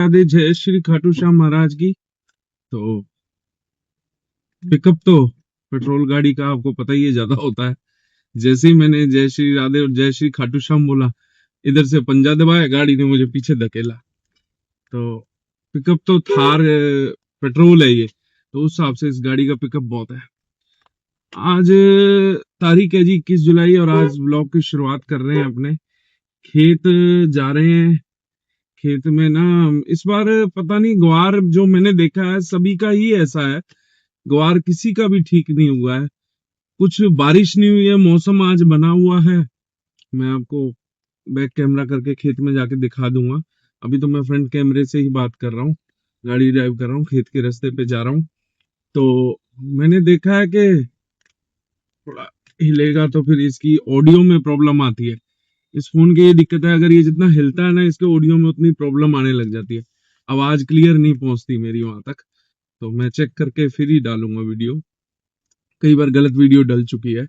राधे, जय श्री खाटू श्याम महाराज की। तो पिकअप तो पेट्रोल गाड़ी का आपको पता ही है ज्यादा होता है। जैसे ही मैंने जय श्री राधे और जय श्री खाटू श्याम बोला, इधर से पंजा दबाया, गाड़ी ने मुझे पीछे धकेला। तो पिकअप तो थार पेट्रोल है ये, तो उस हिसाब से इस गाड़ी का पिकअप बहुत है। आज तारीख है जी 21 जुलाई और आज ब्लॉग की शुरुआत कर रहे हैं अपने। खेत जा रहे हैं। खेत में ना इस बार पता नहीं, ग्वार जो मैंने देखा है सभी का ही ऐसा है, ग्वार किसी का भी ठीक नहीं हुआ है। कुछ बारिश नहीं हुई है, मौसम आज बना हुआ है। मैं आपको बैक कैमरा करके खेत में जाके दिखा दूंगा। अभी तो मैं फ्रंट कैमरे से ही बात कर रहा हूँ, गाड़ी ड्राइव कर रहा हूँ, खेत के रास्ते पे जा रहा हूँ। तो मैंने देखा है कि थोड़ा हिलेगा तो फिर इसकी ऑडियो में प्रॉब्लम आती है। इस फोन की ये दिक्कत है, अगर ये जितना हिलता है ना, इसके ऑडियो में उतनी प्रॉब्लम आने लग जाती है। आवाज क्लियर नहीं पहुंचती मेरी वहां तक। तो मैं चेक करके फिर ही डालूंगा वीडियो। कई बार गलत वीडियो डल चुकी है।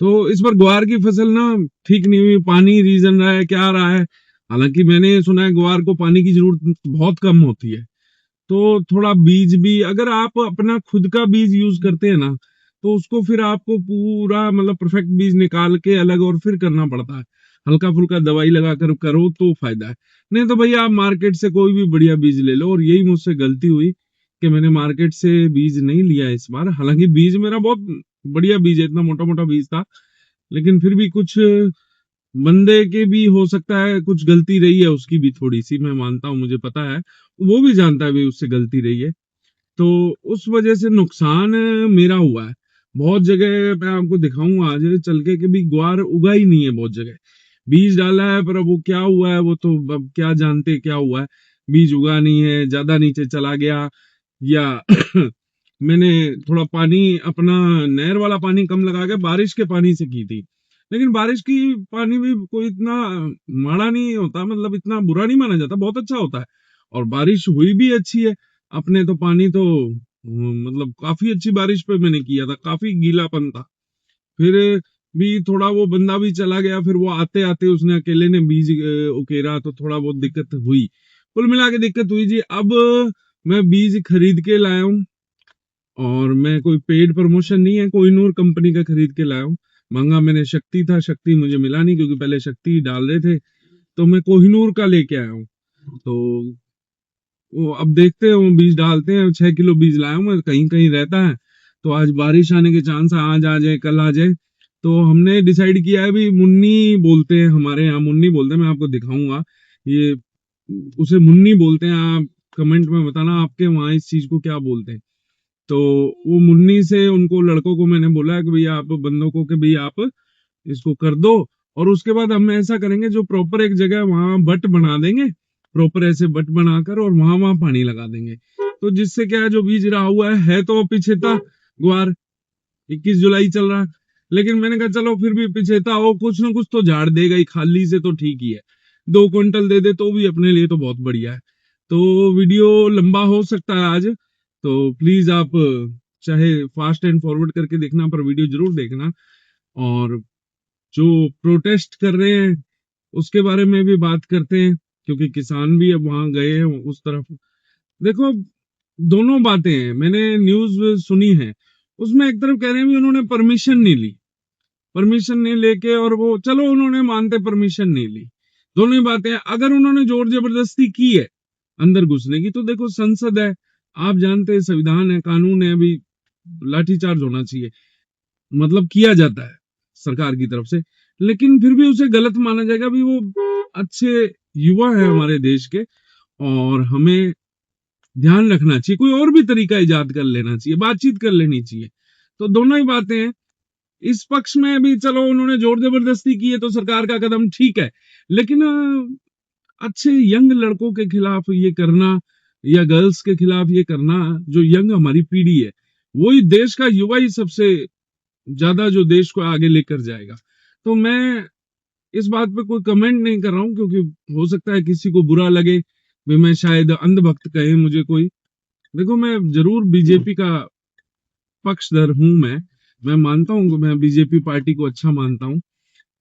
तो इस बार ग्वार की फसल ना ठीक नहीं हुई। पानी रीजन रहा है, क्या रहा है? हालांकि मैंने सुना है ग्वार को पानी की जरूरत बहुत कम होती है। तो थोड़ा बीज भी अगर आप अपना खुद का बीज यूज करते हैं ना, तो उसको फिर आपको पूरा मतलब परफेक्ट बीज निकाल के अलग और फिर करना पड़ता है। हल्का फुल्का दवाई लगा कर करो तो फायदा है, नहीं तो भैया आप मार्केट से कोई भी बढ़िया बीज ले लो। और यही मुझसे गलती हुई कि मैंने मार्केट से बीज नहीं लिया इस बार। हालांकि बीज मेरा बहुत बढ़िया बीज है, इतना मोटा मोटा बीज था, लेकिन फिर भी कुछ बंदे के भी हो सकता है कुछ गलती रही है, उसकी भी थोड़ी सी मैं मानता हूँ, मुझे पता है, वो भी जानता है भी उससे गलती रही है। तो उस वजह से नुकसान मेरा हुआ है। बहुत जगह मैं आपको दिखाऊंगा आज चल के कि भी ग्वार उगा ही नहीं है। बहुत जगह बीज डाला है, पर अब वो क्या हुआ है वो तो अब क्या जानते क्या हुआ है। बीज उगा नहीं है, ज्यादा नीचे चला गया, या मैंने थोड़ा पानी अपना नहर वाला पानी कम लगा के बारिश के पानी से की थी। लेकिन बारिश की पानी भी कोई इतना माड़ा नहीं होता, मतलब इतना बुरा नहीं माना जाता, बहुत अच्छा होता है। और बारिश हुई भी अच्छी है। अपने तो पानी तो मतलब काफी अच्छी बारिश पे मैंने किया था, काफी गीलापन था। फिर भी थोड़ा वो बंदा भी चला गया, फिर वो आते आते उसने अकेले ने बीज उकेरा, तो थोड़ा बहुत दिक्कत हुई। कुल मिला के दिक्कत हुई जी। अब मैं बीज खरीद के लाया हूँ, और मैं कोई पेड प्रमोशन नहीं है, कोहिनूर कंपनी का खरीद के लाया हूँ। मांगा मैंने शक्ति था, शक्ति मुझे मिला नहीं, क्योंकि पहले शक्ति डाल रहे थे, तो मैं कोहिनूर का लेके आया हूँ। तो वो अब देखते हैं, वो बीज डालते हैं। 6 किलो बीज लाया हूँ मैं, कहीं कहीं रहता है। तो आज बारिश आने के चांस है, आज आ जाए कल आ जाए। तो हमने डिसाइड किया है भी, मुन्नी बोलते हैं हमारे यहाँ, मुन्नी बोलते हैं, मैं आपको दिखाऊंगा। ये उसे मुन्नी बोलते हैं। आप कमेंट में बताना आपके वहां इस चीज को क्या बोलते हैं। तो वो मुन्नी से उनको लड़कों को मैंने बोला है कि भैया आप बंदों को कि भैया आप इसको कर दो। और उसके बाद हम ऐसा करेंगे, जो प्रॉपर एक जगह वहां बट बना देंगे, प्रॉपर ऐसे बट बनाकर, और वहां वहां पानी लगा देंगे। तो जिससे क्या है, जो बीज रहा हुआ है तो पिछेता ग्वार 21 जुलाई चल रहा है, लेकिन मैंने कहा चलो फिर भी पिछेता हो, कुछ ना कुछ तो झाड़ देगा ही, खाली से तो ठीक ही है। 2 क्विंटल दे दे तो भी अपने लिए तो बहुत बढ़िया है। तो वीडियो लंबा हो सकता है आज, तो प्लीज आप चाहे फास्ट एंड फॉरवर्ड करके देखना, पर वीडियो जरूर देखना। और जो प्रोटेस्ट कर रहे हैं उसके बारे में भी बात करते हैं, क्योंकि किसान भी अब वहां गए हैं उस तरफ। देखो, दोनों बातें हैं, मैंने न्यूज सुनी है। उसमें एक तरफ कह रहे हैं भी उन्होंने परमिशन नहीं ली, परमिशन नहीं लेके, और वो चलो उन्होंने मानते परमिशन नहीं ली। दोनों ही बातें हैं। अगर उन्होंने जोर जबरदस्ती की है अंदर घुसने की, तो देखो संसद है, आप जानते हैं, संविधान है, कानून है, अभी लाठीचार्ज होना चाहिए, मतलब किया जाता है सरकार की तरफ से। लेकिन फिर भी उसे गलत माना जाएगा भी, वो अच्छे युवा है हमारे देश के, और हमें ध्यान रखना चाहिए, कोई और भी तरीका इजाद कर लेना चाहिए, बातचीत कर लेनी चाहिए। तो दोनों ही बातें हैं। इस पक्ष में भी चलो उन्होंने जोर जबरदस्ती की है तो सरकार का कदम ठीक है, लेकिन अच्छे यंग लड़कों के खिलाफ ये करना, या गर्ल्स के खिलाफ ये करना, जो यंग हमारी पीढ़ी है, वही देश का युवा ही सबसे ज्यादा जो देश को आगे लेकर जाएगा। तो मैं इस बात पे कोई कमेंट नहीं कर रहा हूं, क्योंकि हो सकता है किसी को बुरा लगे भी, मैं शायद अंधभक्त कहे मुझे कोई। देखो, मैं जरूर बीजेपी का पक्षधर हूं। मैं मानता हूं कि मैं बीजेपी पार्टी को अच्छा मानता हूं,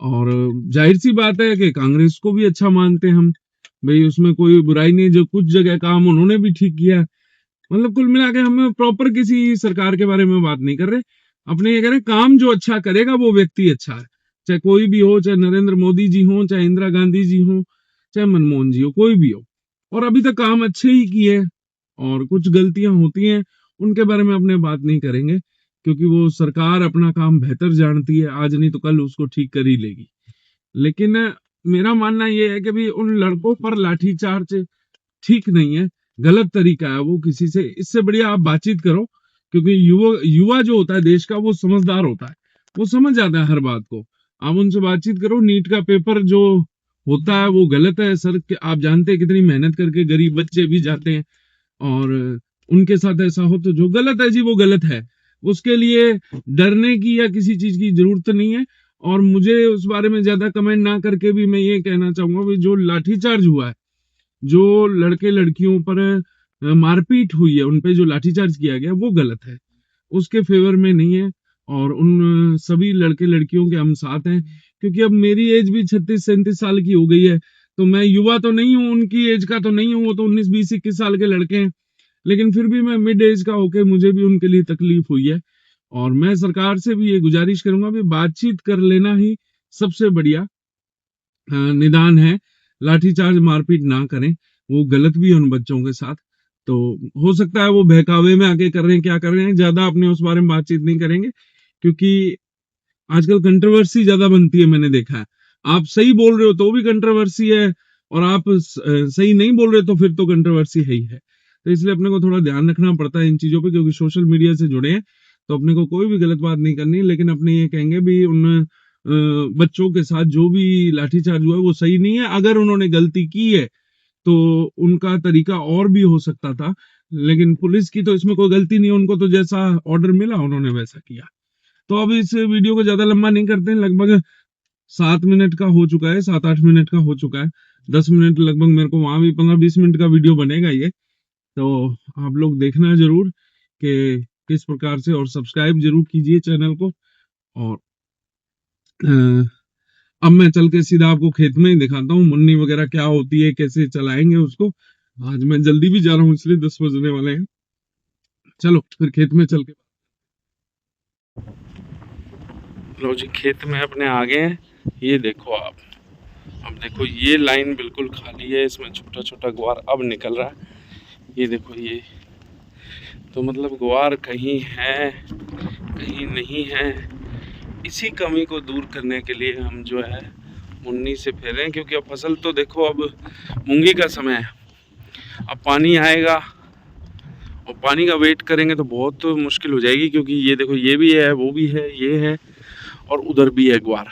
और जाहिर सी बात है कि कांग्रेस को भी अच्छा मानते हैं हम। भाई उसमें कोई बुराई नहीं, जो कुछ जगह काम उन्होंने भी ठीक किया। मतलब कुल मिला के हम प्रॉपर किसी सरकार के बारे में बात नहीं कर रहे, अपने ये कह रहे काम जो अच्छा करेगा वो व्यक्ति अच्छा है, चाहे कोई भी हो, चाहे नरेंद्र मोदी जी हो, चाहे इंदिरा गांधी जी हो, चाहे मनमोहन जी हो, कोई भी हो। और अभी तक काम अच्छे ही किए, और कुछ गलतियां होती हैं उनके बारे में अपने बात नहीं करेंगे, क्योंकि वो सरकार अपना काम बेहतर जानती है, आज नहीं तो कल उसको ठीक कर ही लेगी। लेकिन मेरा मानना यह है कि भी उन लड़कों पर लाठीचार्ज ठीक नहीं है, गलत तरीका है वो। किसी से इससे बढ़िया आप बातचीत करो, क्योंकि युवा युवा जो होता है देश का वो समझदार होता है, वो समझ जाता है हर बात को। आप उनसे बातचीत करो। नीट का पेपर जो होता है वो गलत है सर, आप जानते हैं कितनी मेहनत करके गरीब बच्चे भी जाते हैं, और उनके साथ ऐसा हो तो जो गलत है जी वो गलत है, उसके लिए डरने की या किसी चीज की जरूरत नहीं है। और मुझे उस बारे में ज्यादा कमेंट ना करके भी मैं ये कहना चाहूंगा कि जो लाठीचार्ज हुआ है, जो लड़के लड़कियों पर मारपीट हुई है, उनपे जो लाठीचार्ज किया गया वो गलत है, उसके फेवर में नहीं है। और उन सभी लड़के लड़कियों के हम साथ हैं, क्योंकि अब मेरी एज भी 36-37 साल की हो गई है, तो मैं युवा तो नहीं हूँ, उनकी एज का तो नहीं हूँ, वो तो 19-20-21 साल के लड़के हैं। लेकिन फिर भी मैं मिड एज का होके मुझे भी उनके लिए तकलीफ हुई है, और मैं सरकार से भी ये गुजारिश करूंगा भी बातचीत कर लेना ही सबसे बढ़िया निदान है। लाठीचार्ज मारपीट ना करें, वो गलत भी है उन बच्चों के साथ। तो हो सकता है वो बहकावे में आके कर रहे हैं, क्या कर रहे हैं, ज्यादा अपने उस बारे में बातचीत नहीं करेंगे, क्योंकि आजकल कंट्रोवर्सी ज्यादा बनती है, मैंने देखा है। आप सही बोल रहे हो तो भी कंट्रोवर्सी है, और आप सही नहीं बोल रहे तो फिर तो कंट्रोवर्सी है ही है। तो इसलिए अपने को थोड़ा ध्यान रखना पड़ता है इन चीजों पे, क्योंकि सोशल मीडिया से जुड़े हैं, तो अपने को कोई भी गलत बात नहीं करनी। लेकिन अपने ये कहेंगे भी उन बच्चों के साथ जो भी लाठीचार्ज हुआ है वो सही नहीं है। अगर उन्होंने गलती की है तो उनका तरीका और भी हो सकता था, लेकिन पुलिस की तो इसमें कोई गलती नहीं है, उनको तो जैसा ऑर्डर मिला उन्होंने वैसा किया। तो अब इस वीडियो को ज्यादा लंबा नहीं करते हैं, लगभग 7 मिनट का हो चुका है, 7-8 मिनट का हो चुका है। 10 मिनट लगभग मेरे को, वहां भी 15-20 मिनट का वीडियो बनेगा ये, तो आप लोग देखना जरूर कि किस प्रकार से, और सब्सक्राइब जरूर कीजिए चैनल को। और अब मैं चल के सीधा आपको खेत में ही दिखाता हूँ मुन्नी वगैरह क्या होती है, कैसे चलाएंगे उसको। आज मैं जल्दी भी जा रहा हूँ, इसलिए 10 बजने वाले हैं। चलो फिर खेत में चल के। लो जी, खेत में अपने आगे हैं, ये देखो आप। अब देखो ये लाइन बिल्कुल खाली है, इसमें छोटा छोटा ग्वार अब निकल रहा है, ये देखो ये। तो मतलब ग्वार कहीं है कहीं नहीं है, इसी कमी को दूर करने के लिए हम जो है मुन्नी से फेरे हैं। क्योंकि अब फसल तो देखो, अब मूंगी का समय है, अब पानी आएगा, और पानी का वेट करेंगे तो बहुत मुश्किल हो जाएगी। क्योंकि ये देखो ये भी है, वो भी है, ये है, और उधर भी है ग्वार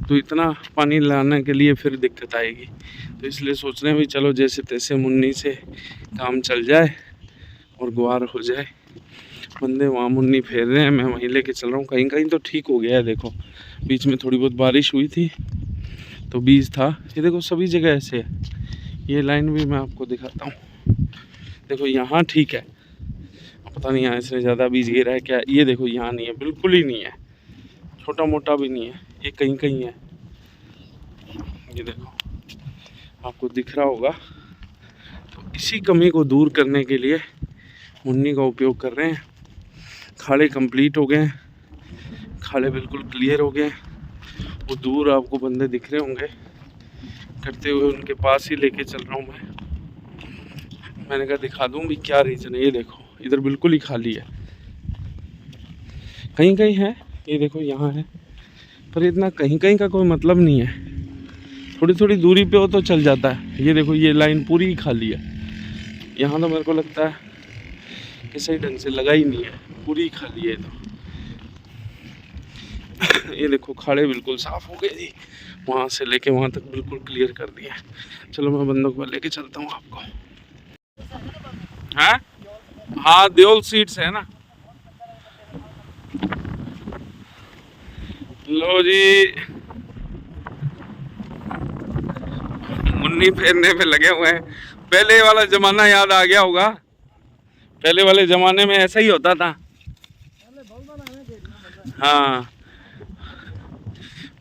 तो इतना पानी लाने के लिए फिर दिक्कत आएगी। तो इसलिए सोच रहे हैं भी चलो जैसे तैसे मुन्नी से काम चल जाए और ग्वार हो जाए। बंदे वहाँ मुन्नी फेर रहे हैं, मैं वहीं लेके चल रहा हूँ। कहीं कहीं तो ठीक हो गया है, देखो बीच में थोड़ी बहुत बारिश हुई थी तो बीज था। ये देखो सभी जगह ऐसे है। ये लाइन भी मैं आपको दिखाता हूँ, देखो यहाँ ठीक है, पता नहीं यहाँ इसने ज़्यादा बीज गिरा है क्या। ये देखो यहाँ नहीं है, बिल्कुल ही नहीं है, छोटा मोटा भी नहीं है, ये कहीं कहीं है। ये देखो आपको दिख रहा होगा। तो इसी कमी को दूर करने के लिए मुन्नी का उपयोग कर रहे हैं। खाड़े कंप्लीट हो गए हैं, खाड़े बिल्कुल क्लियर हो गए हैं। वो दूर आपको बंदे दिख रहे होंगे करते हुए, उनके पास ही लेके चल रहा हूँ मैंने कहा दिखा दूँ भी क्या रीज़न है। ये देखो इधर बिल्कुल ही खाली है, कहीं कहीं है, ये देखो यहाँ है, पर इतना कहीं कहीं का कोई मतलब नहीं है। थोड़ी थोड़ी दूरी पे हो तो चल जाता है। ये देखो ये लाइन पूरी ही खाली है, यहाँ तो मेरे को लगता है कि सही ढंग से लगा ही नहीं है, पूरी खाली है। तो ये देखो खाड़े बिल्कुल साफ हो गए जी, वहाँ से लेके वहाँ तक बिल्कुल क्लियर कर दिया। चलो मैं बंदों को लेके चलता हूँ आपको। हाँ हाँ, देओल सीड्स है ना। लो जी, मुन्नी फेरने पे लगे हुए हैं। पहले वाला जमाना याद आ गया होगा, पहले वाले जमाने में ऐसा ही होता था। हाँ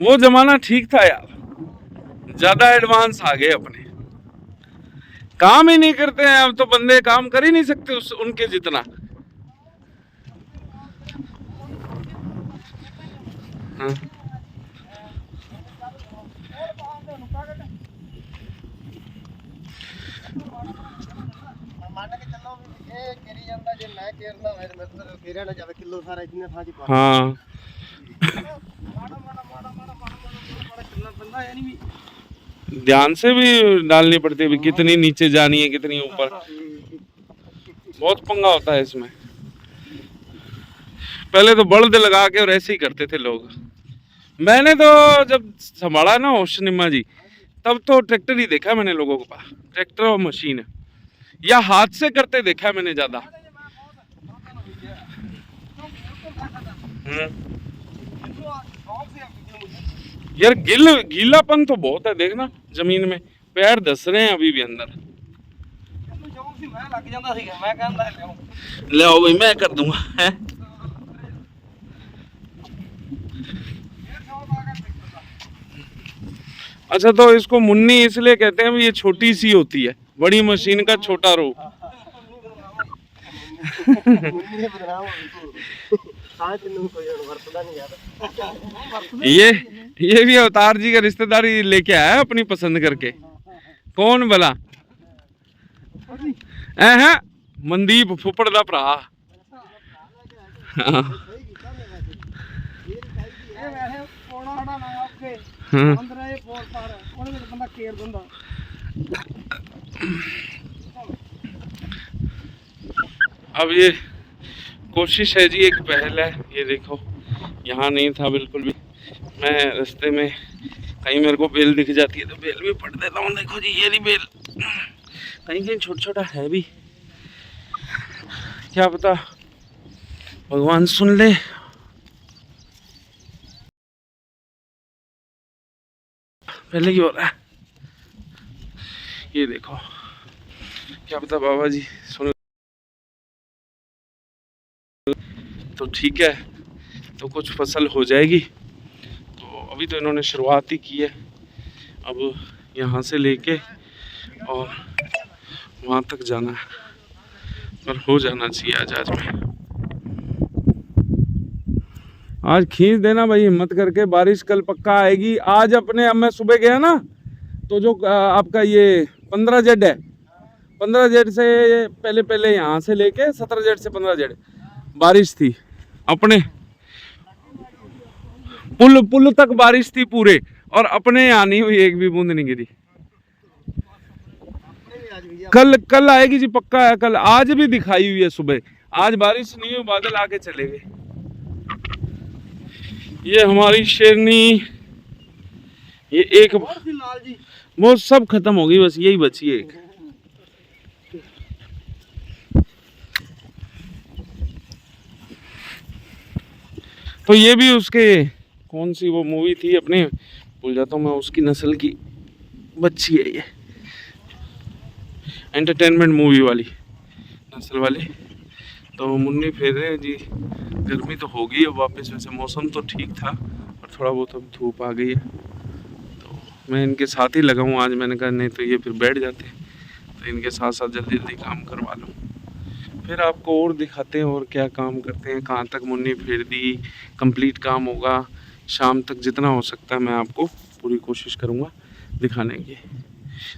वो जमाना ठीक था यार, ज्यादा एडवांस आ गए अपने। काम ही नहीं करते हैं। अब तो बंदे काम कर ही नहीं सकते उनके जितना। हाँ। हाँ ध्यान से भी डालनी पड़ती है, कितनी नीचे जानी है कितनी ऊपर, बहुत पंगा होता है इसमें। पहले तो बल्द लगा के और ऐसे ही करते थे लोग। मैंने तो जब संभाला ना होशनिमा जी, तब तो ट्रैक्टर ही देखा मैंने लोगों के पास, ट्रैक्टर और मशीन, या हाथ से करते देखा है मैंने ज्यादा। यार गीलापन तो बहुत है, देखना जमीन में पैर धस रहे हैं अभी भी अंदर। ले आओ भाई, मैं कर दूंगा है? अच्छा, तो इसको मुन्नी इसलिए कहते हैं, ये छोटी सी होती है, बड़ी मशीन का छोटा रूप। ये भी अवतार जी का रिश्तेदारी लेके आया अपनी पसंद करके। कौन भला? है मनदीप फुफड़ दा भरा। अब ये कोशिश है जी, एक पहल है। ये देखो यहाँ नहीं था बिल्कुल भी, मैं रास्ते में कहीं मेरे को बेल दिख जाती है तो बेल भी पढ़ देता हूँ। देखो जी ये नहीं बेल, कहीं कहीं छोटा छोटा है भी, क्या पता भगवान सुन ले। पहले की हो रहा है, ये देखो, क्या पता बाबा जी सुन तो ठीक है, तो कुछ फसल हो जाएगी। तो अभी तो इन्होंने शुरुआत ही की है, अब यहाँ से लेके और वहाँ तक जाना है, पर हो जाना चाहिए आज में। आज खींच देना भाई हिम्मत करके, बारिश कल पक्का आएगी। आज अपने, अब मैं सुबह गया ना, तो जो आपका ये 15 जेड है, 15 जेड से पहले यहाँ से लेके 17 जेड से 15 जेड बारिश थी अपने, पुल तक बारिश थी पूरे, और अपने यहाँ नहीं हुई, एक भी बूंद नहीं गिरी। कल आएगी जी, पक्का है कल। आज भी दिखाई हुई है सुबह, आज बारिश नहीं हुई, बादल आके चले गए। ये हमारी शेरनी, ये एक वो सब खत्म हो गई, बस यही बची है एक। तो ये भी उसके, कौन सी वो मूवी थी अपने, भूल जाता हूँ मैं, उसकी नस्ल की बच्ची है ये, एंटरटेनमेंट मूवी वाली नस्ल वाली। तो मुन्नी फेर रहे हैं जी। गर्मी तो होगी अब वापस, वैसे मौसम तो ठीक था, पर थोड़ा बहुत अब धूप आ गई है। तो मैं इनके साथ ही लगा हूँ आज, मैंने कहा नहीं तो ये फिर बैठ जाते, तो इनके साथ साथ जल्दी जल्दी काम करवा लूँ, फिर आपको और दिखाते हैं और क्या काम करते हैं, कहाँ तक मुन्नी फेर दी, कंप्लीट काम होगा। शाम तक जितना हो सकता है मैं आपको पूरी कोशिश करूँगा दिखाने की।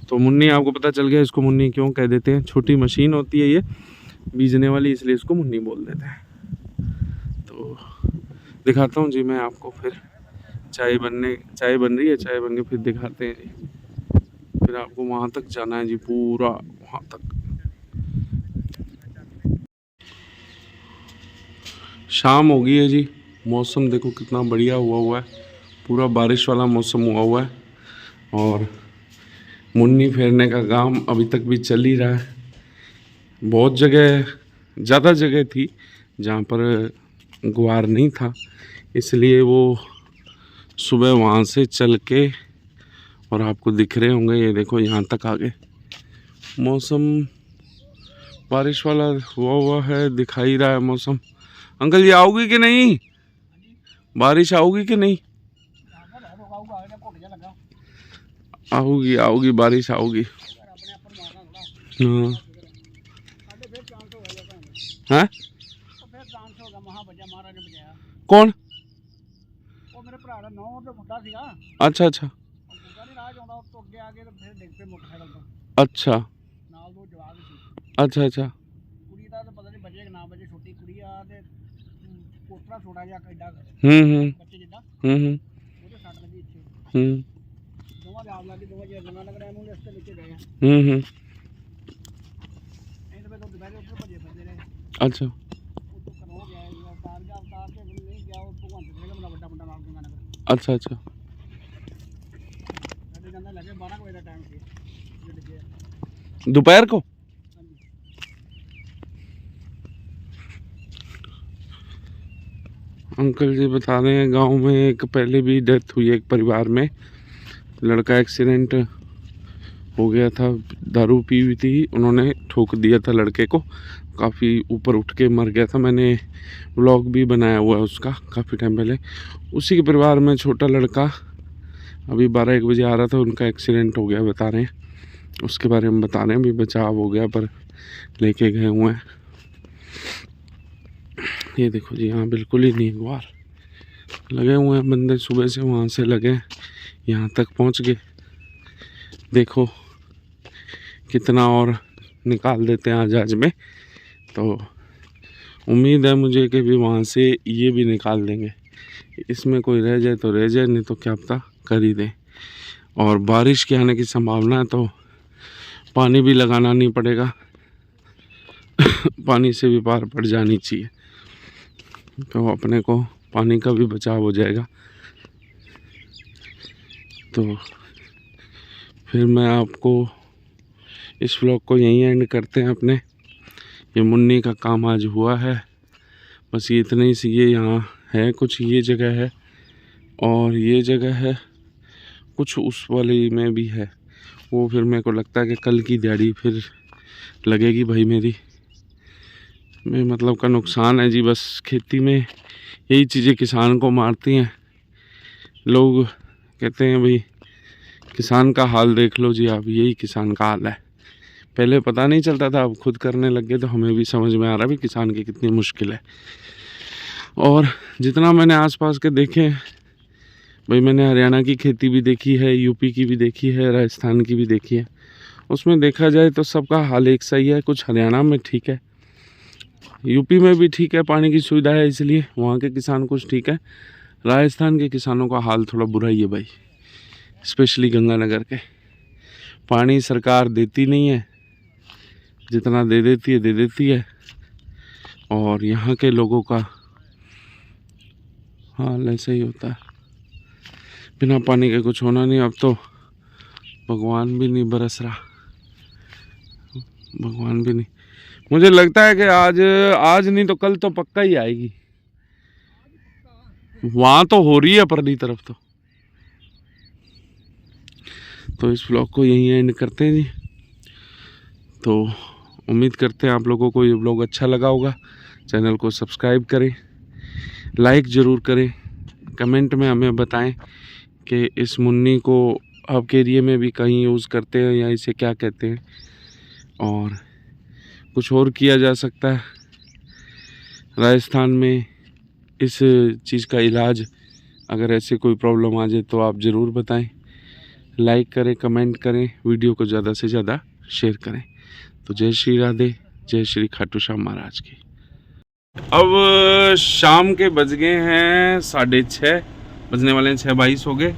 तो मुन्नी आपको पता चल गया, इसको मुन्नी क्यों कह देते हैं, छोटी मशीन होती है ये बीजने वाली, इसलिए इसको मुन्नी बोल देते हैं। तो दिखाता हूँ जी मैं आपको, फिर चाय बन रही है, चाय बन के फिर दिखाते हैं जी। फिर आपको वहाँ तक जाना है जी, पूरा वहाँ तक। शाम हो गई है जी, मौसम देखो कितना बढ़िया हुआ है, पूरा बारिश वाला मौसम हुआ है, और मुन्नी फेरने का काम अभी तक भी चल ही रहा है। बहुत जगह, ज़्यादा जगह थी जहाँ पर गुआर नहीं था, इसलिए वो सुबह वहाँ से चल के, और आपको दिख रहे होंगे, ये देखो यहाँ तक आ गए। मौसम बारिश वाला हुआ है, दिखाई रहा है मौसम। अंकल जी आओगी कि नहीं, बारिश आओगी कि नहीं? आओगी बारिश आओगी। हाँ ਸਾਡੇ ਫਿਰ ਚਾਂਸ ਹੋ ਗਿਆ ਭੈਣ हैं ਉਹ ਫਿਰ ਚਾਂਸ ਹੋ ਗਿਆ ਮਹਾ ਵੱਜਾ ਮਹਾਰਾਜ ਨੇ ਬਚਾਇਆ कौन? ਉਹ ਮੇਰੇ ਭਰਾ ਦਾ ਨੌਂ ਤੇ ਮੁੰਡਾ ਸੀਗਾ अच्छा अच्छा ਉਹ ਮੁੰਡਾ ਨਹੀਂ ਰਾਹ ਜਾਂਦਾ ਉਹ ਤੋਂ ਅੱਗੇ ਆ ਕੇ ਤੇ ਫਿਰ ਡਿੱਗ ਪਏ ਮੋਟਰਸਾਈਕਲ ਤੋਂ अच्छा ਨਾਲ ਦੋ ਜਵਾਕ ਸੀ अच्छा अच्छा ਕੁੜੀ ਦਾ ਤਾਂ ਪਤਾ ਨਹੀਂ ਬਜੇ ਕਿ ਨਾ ਬਜੇ ਛੋਟੀ ਕੁੜੀ ਆ ਤੇ ਪੋਤਰਾ ਛੋਟਾ ਜਿਹਾ ਐਡਾ ਬੱਚੇ ਜਿੱਦਾਂ ਉਹਦੇ ਸੱਟ ਲੱਗੀ ਇੱਥੇ ਦੋਵਾਂ ਦੇ ਆਪ ਲੱਗੀ ਦੋਵਾਂ ਜੇ ਨਵਾਂ ਨਗਰ ਐਂਬੂਲੈਂਸ ਤੇ ਨੀਚੇ ਗਏ ਇਹਦੇ ਵਿੱਚ ਤੋਂ ਦੁਪਹਿਰੇ ਉੱਪਰ ਭੱਜੇ ਫਿਰਦੇ ਰਹੇ अच्छा ਉਹ ਤੋਂ ਕਰੋ ਗਿਆ ਅਵਤਾਰ ਗਿਆ ਅਵਤਾਰ ਤੇ ਨਹੀਂ ਗਿਆ ਉਹ ਭਗਵੰਤ ਸਿੰਘ ਬੜਾ ਵੱਡਾ ਮੁੰਡਾ ਨਾਲ ਗੰਗਾ ਨਗਰ अच्छा अच्छा ਸਾਡੇ ਜਾਂਦਾ ਲੱਗੇ 12 ਵਜੇ ਦਾ ਟਾਈਮ ਸੀ ਜੇ ਲੱਗੇ दोपहर को ਹਾਂਜੀ अंकल जी बता रहे हैं गांव में एक पहले भी डेथ हुई है एक परिवार में लड़का एक्सीडेंट हो गया था दारू पी हुई थी उन्होंने ठोक दिया था लड़के को काफ़ी ऊपर उठ के मर गया था मैंने व्लॉग भी बनाया हुआ है उसका काफ़ी टाइम पहले उसी के परिवार में छोटा लड़का अभी 12-1 बजे आ रहा था उनका एक्सीडेंट हो गया बता रहे हैं उसके बारे में बता रहे हैं अभी बचाव हो गया पर लेके गए हुए हैं ये देखो जी यहाँ बिल्कुल ही नहीं गुआर लगे हुए हैं बंदे सुबह से वहाँ से लगे यहाँ तक पहुँच गए देखो कितना और निकाल देते हैं जहाज में तो उम्मीद है मुझे कि भी वहाँ से ये भी निकाल देंगे इसमें कोई रह जाए तो रह जाए नहीं तो क्या पता कर ही दें और बारिश के आने की संभावना है तो पानी भी लगाना नहीं पड़ेगा पानी से भी पार पड़ जानी चाहिए तो अपने को पानी का भी बचाव हो जाएगा तो फिर मैं आपको इस व्लॉग को यहीं एंड करते हैं अपने ये मुन्नी का काम आज हुआ है बस ये इतना ही सी ये यहाँ है कुछ ये जगह है और ये जगह है कुछ उस वाली में भी है वो फिर मेरे को लगता है कि कल की दिहाड़ी फिर लगेगी भाई मेरी में मतलब का नुकसान है जी बस खेती में यही चीज़ें किसान को मारती हैं लोग कहते हैं भाई किसान का हाल देख लो जी आप यही किसान का हाल है पहले पता नहीं चलता था अब खुद करने लग गए तो हमें भी समझ में आ रहा है भी किसान की कितनी मुश्किल है और जितना मैंने आसपास के देखे भाई मैंने हरियाणा की खेती भी देखी है यूपी की भी देखी है राजस्थान की भी देखी है उसमें देखा जाए तो सबका हाल एक सही है कुछ हरियाणा में ठीक है यूपी में भी ठीक है पानी की सुविधा है इसलिए वहाँ के किसान कुछ ठीक है राजस्थान के किसानों का हाल थोड़ा बुरा ही है भाई स्पेशली गंगानगर के पानी सरकार देती नहीं है जितना दे देती है और यहाँ के लोगों का हाल ऐसा ही होता है बिना पानी के कुछ होना नहीं अब तो भगवान भी नहीं बरस रहा भगवान भी नहीं मुझे लगता है कि आज नहीं तो कल तो पक्का ही आएगी वहाँ तो हो रही है परली तरफ तो इस व्लॉग को यहीं एंड करते हैं जी तो उम्मीद करते हैं आप लोगों को ये व्लॉग अच्छा लगा होगा चैनल को सब्सक्राइब करें लाइक ज़रूर करें कमेंट में हमें बताएं कि इस मुन्नी को आपके एरिया में भी कहीं यूज़ करते हैं या इसे क्या कहते हैं और कुछ और किया जा सकता है राजस्थान में इस चीज़ का इलाज अगर ऐसे कोई प्रॉब्लम आ जाए तो आप ज़रूर बताएं लाइक करें कमेंट करें वीडियो को ज़्यादा से ज़्यादा शेयर करें तो जय श्री राधे जय श्री खाटू श्याम महाराज की अब शाम के बज गए हैं 6:30 बजने वाले हैं 6:22 हो गए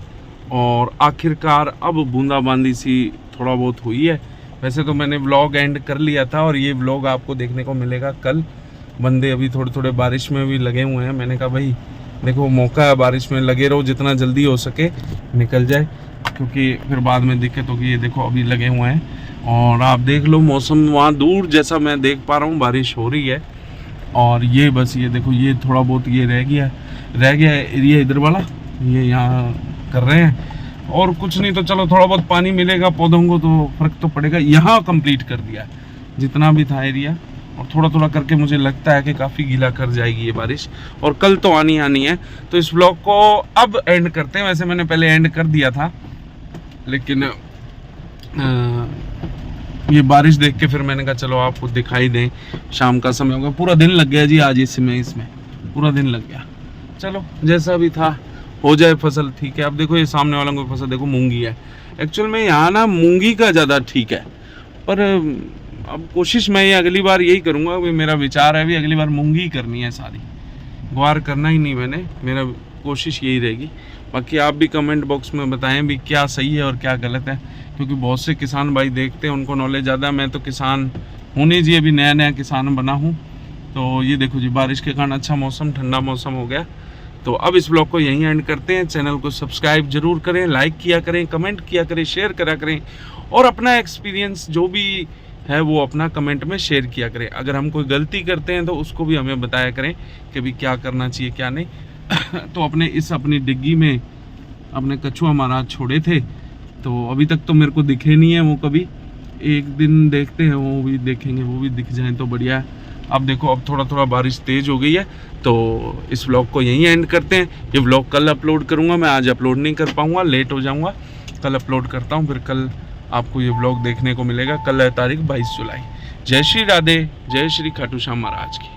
और आखिरकार अब बूंदाबांदी सी थोड़ा बहुत हुई है वैसे तो मैंने व्लॉग एंड कर लिया था और ये व्लॉग आपको देखने को मिलेगा कल बंदे अभी थोड़े बारिश में भी लगे हुए हैं मैंने कहा भाई देखो मौका है बारिश में लगे रहो जितना जल्दी हो सके निकल जाए क्योंकि फिर बाद में दिक्कत होगी ये देखो अभी लगे हुए हैं और आप देख लो मौसम वहाँ दूर जैसा मैं देख पा रहा हूँ बारिश हो रही है और ये बस ये देखो ये थोड़ा बहुत ये रह गया एरिया इधर वाला ये यहाँ कर रहे हैं और कुछ नहीं तो चलो थोड़ा बहुत पानी मिलेगा पौधों को तो फर्क तो पड़ेगा यहाँ कंप्लीट कर दिया जितना भी था एरिया और थोड़ा करके मुझे लगता है कि काफ़ी गीला कर जाएगी ये बारिश और कल तो आनी है तो इस ब्लॉग को अब एंड करते हैं वैसे मैंने पहले एंड कर दिया था लेकिन ये बारिश देख के फिर मैंने कहा चलो आपको दिखाई दें, शाम का समय होगा। पूरा दिन लग गया जी आज इसमें पूरा दिन लग गया। चलो जैसा भी था हो जाए फसल, ठीक है। अब देखो ये सामने वाला कोई फसल देखो मूंगी है। एक्चुअल में यहाँ ना मूंगी का ज़्यादा ठीक है, पर अब कोशिश मैं ये अगली बार यही करूँगा। मेरा विचार है भी अगली बार मूंगी करनी है सारी, ग्वार करना ही नहीं मैंने, मेरा कोशिश यही रहेगी। बाकी आप भी कमेंट बॉक्स में बताएं भी क्या सही है और क्या गलत है, क्योंकि बहुत से किसान भाई देखते हैं, उनको नॉलेज ज़्यादा। मैं तो किसान हूँ नहीं जी, अभी नया किसान बना हूँ। तो ये देखो जी बारिश के कारण अच्छा मौसम, ठंडा मौसम हो गया। तो अब इस ब्लॉग को यहीं एंड करते हैं। चैनल को सब्सक्राइब जरूर करें, लाइक किया करें, कमेंट किया करें, शेयर करा करें, और अपना एक्सपीरियंस जो भी है वो अपना कमेंट में शेयर किया करें। अगर हम कोई गलती करते हैं तो उसको भी हमें बताया करें कि भी क्या करना चाहिए क्या नहीं। तो अपनी डिग्गी में अपने कछुआ महाराज छोड़े थे, तो अभी तक तो मेरे को दिखे नहीं है वो। कभी एक दिन देखते हैं, वो भी देखेंगे, वो भी दिख जाए तो बढ़िया है। अब देखो अब थोड़ा बारिश तेज़ हो गई है, तो इस व्लॉग को यहीं एंड करते हैं। ये व्लॉग कल अपलोड करूँगा, मैं आज अपलोड नहीं कर पाऊँगा, लेट हो जाऊँगा। कल अपलोड करता हूँ, फिर कल आपको ये व्लॉग देखने को मिलेगा। कल है तारीख 22 जुलाई। जय श्री राधे, जय श्री खाटू श्याम महाराज की।